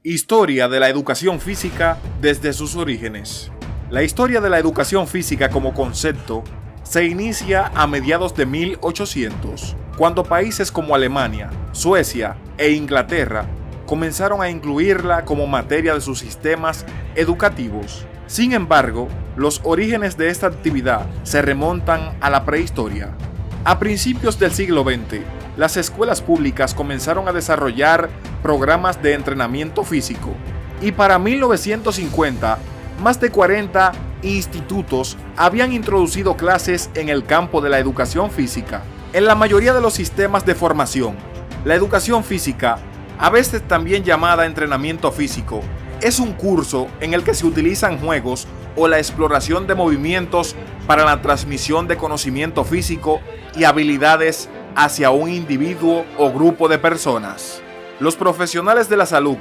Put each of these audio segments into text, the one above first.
Historia de la educación física desde sus orígenes. La historia de la educación física como concepto se inicia a mediados de 1800, cuando países como Alemania, Suecia e Inglaterra comenzaron a incluirla como materia de sus sistemas educativos. Sin embargo, los orígenes de esta actividad se remontan a la prehistoria. A principios del siglo XX, las escuelas públicas comenzaron a desarrollar programas de entrenamiento físico, y para 1950, más de 40 institutos habían introducido clases en el campo de la educación física. En la mayoría de los sistemas de formación, la educación física, a veces también llamada entrenamiento físico, es un curso en el que se utilizan juegos o la exploración de movimientos para la transmisión de conocimiento físico y habilidades hacia un individuo o grupo de personas. Los profesionales de la salud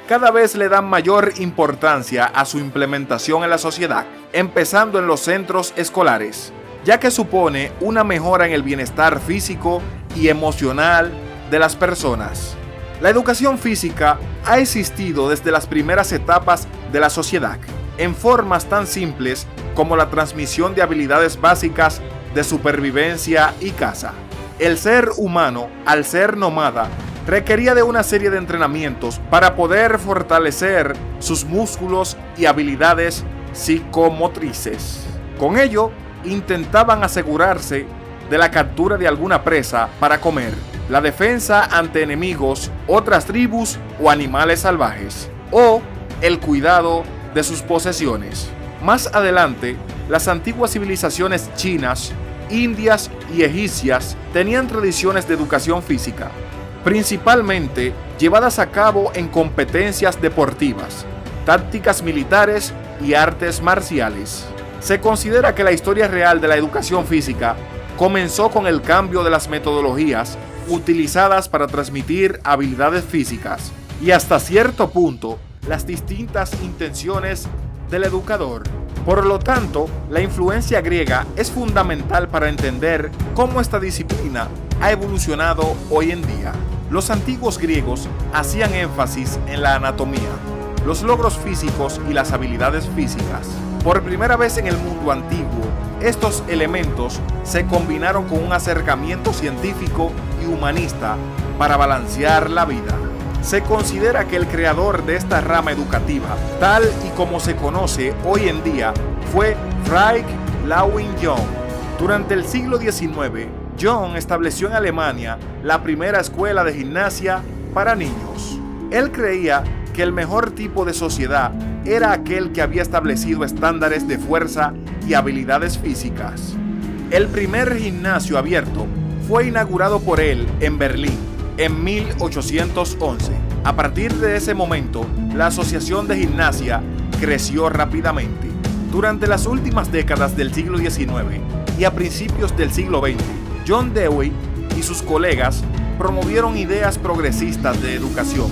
cada vez le dan mayor importancia a su implementación en la sociedad, empezando en los centros escolares, ya que supone una mejora en el bienestar físico y emocional de las personas. La educación física ha existido desde las primeras etapas de la sociedad, en formas tan simples como la transmisión de habilidades básicas de supervivencia y caza. El ser humano, al ser nómada, requería de una serie de entrenamientos para poder fortalecer sus músculos y habilidades psicomotrices. Con ello, intentaban asegurarse de la captura de alguna presa para comer, la defensa ante enemigos, otras tribus o animales salvajes, o el cuidado de sus posesiones. Más adelante, las antiguas civilizaciones chinas, indias y egipcias tenían tradiciones de educación física, principalmente llevadas a cabo en competencias deportivas, tácticas militares y artes marciales. Se considera que la historia real de la educación física comenzó con el cambio de las metodologías utilizadas para transmitir habilidades físicas y hasta cierto punto las distintas intenciones del educador. Por lo tanto, la influencia griega es fundamental para entender cómo esta disciplina ha evolucionado hoy en día. Los antiguos griegos hacían énfasis en la anatomía, los logros físicos y las habilidades físicas. Por primera vez en el mundo antiguo, estos elementos se combinaron con un acercamiento científico y humanista para balancear la vida. Se considera que el creador de esta rama educativa, tal y como se conoce hoy en día, fue Frank Lawin Young. Durante el siglo XIX, Young estableció en Alemania la primera escuela de gimnasia para niños. Él creía que el mejor tipo de sociedad era aquel que había establecido estándares de fuerza y habilidades físicas. El primer gimnasio abierto fue inaugurado por él en Berlín en 1811. A partir de ese momento, la asociación de gimnasia creció rápidamente. Durante las últimas décadas del siglo XIX y a principios del siglo XX, John Dewey y sus colegas promovieron ideas progresistas de educación.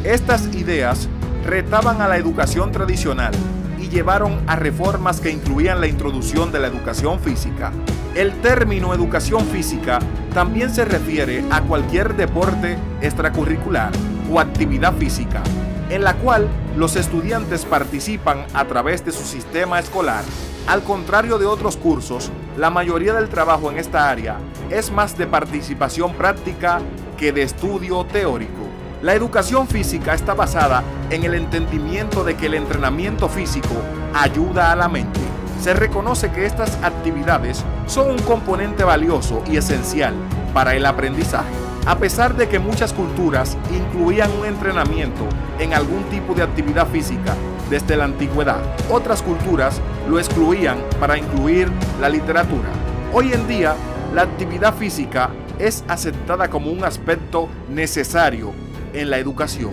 Estas ideas retaban a la educación tradicional y llevaron a reformas que incluían la introducción de la educación física. El término educación física también se refiere a cualquier deporte extracurricular o actividad física, en la cual los estudiantes participan a través de su sistema escolar. Al contrario de otros cursos, la mayoría del trabajo en esta área es más de participación práctica que de estudio teórico. La educación física está basada en el entendimiento de que el entrenamiento físico ayuda a la mente. Se reconoce que estas actividades son un componente valioso y esencial para el aprendizaje. A pesar de que muchas culturas incluían un entrenamiento en algún tipo de actividad física desde la antigüedad, otras culturas lo excluían para incluir la literatura. Hoy en día, la actividad física es aceptada como un aspecto necesario en la educación.